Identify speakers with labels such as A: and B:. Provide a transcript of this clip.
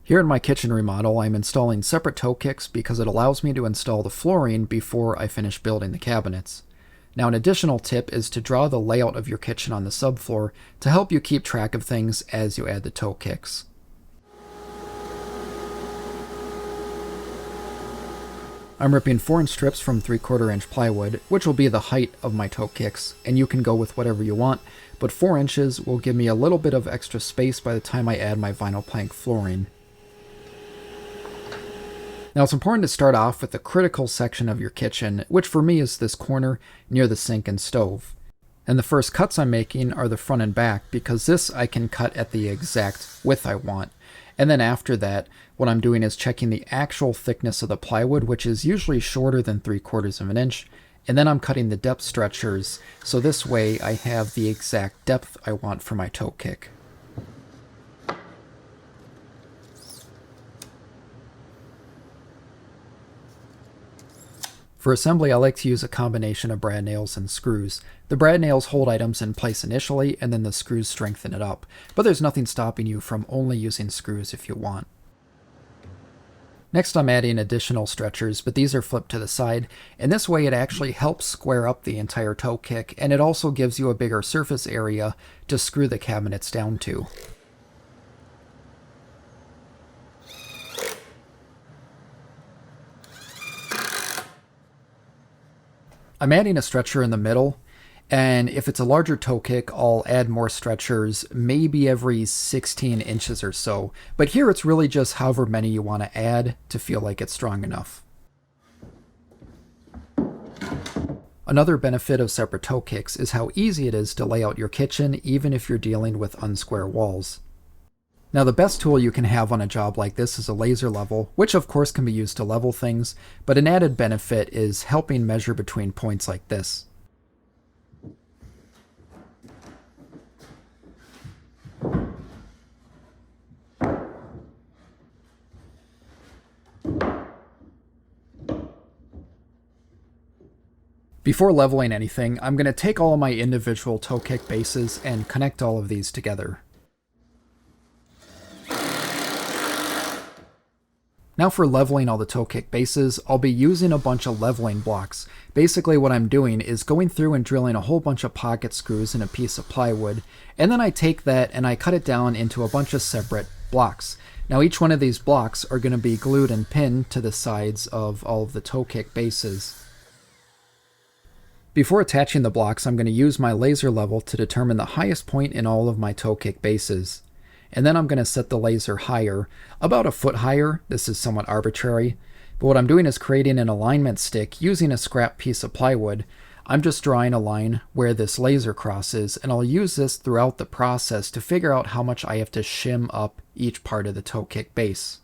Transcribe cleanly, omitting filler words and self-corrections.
A: Here in my kitchen remodel, I'm installing separate toe kicks because it allows me to install the flooring before I finish building the cabinets. Now, an additional tip is to draw the layout of your kitchen on the subfloor to help you keep track of things as you add the toe kicks. I'm ripping 4-inch strips from 3/4-inch plywood, which will be the height of my toe kicks, and you can go with whatever you want, but 4 inches will give me a little bit of extra space by the time I add my vinyl plank flooring. Now, it's important to start off with the critical section of your kitchen, which for me is this corner near the sink and stove. And the first cuts I'm making are the front and back, because this I can cut at the exact width I want. And then after that, what I'm doing is checking the actual thickness of the plywood, which is usually shorter than 3/4 of an inch. And then I'm cutting the depth stretchers, so this way I have the exact depth I want for my toe kick. For assembly, I like to use a combination of brad nails and screws. The brad nails hold items in place initially, and then the screws strengthen it up. But there's nothing stopping you from only using screws if you want. Next, I'm adding additional stretchers, but these are flipped to the side, and this way it actually helps square up the entire toe kick, and it also gives you a bigger surface area to screw the cabinets down to. I'm adding a stretcher in the middle, and if it's a larger toe kick, I'll add more stretchers, maybe every 16 inches or so. But here it's really just however many you want to add to feel like it's strong enough. Another benefit of separate toe kicks is how easy it is to lay out your kitchen, even if you're dealing with unsquare walls. Now, the best tool you can have on a job like this is a laser level, which of course can be used to level things, but an added benefit is helping measure between points like this. Before leveling anything, I'm going to take all of my individual toe kick bases and connect all of these together. Now for leveling all the toe kick bases, I'll be using a bunch of leveling blocks. Basically what I'm doing is going through and drilling a whole bunch of pocket screws in a piece of plywood, and then I take that and I cut it down into a bunch of separate blocks. Now each one of these blocks are going to be glued and pinned to the sides of all of the toe kick bases. Before attaching the blocks, I'm going to use my laser level to determine the highest point in all of my toe kick bases. And then I'm going to set the laser higher, about a foot higher. This is somewhat arbitrary, but what I'm doing is creating an alignment stick using a scrap piece of plywood. I'm just drawing a line where this laser crosses, and I'll use this throughout the process to figure out how much I have to shim up each part of the toe kick base.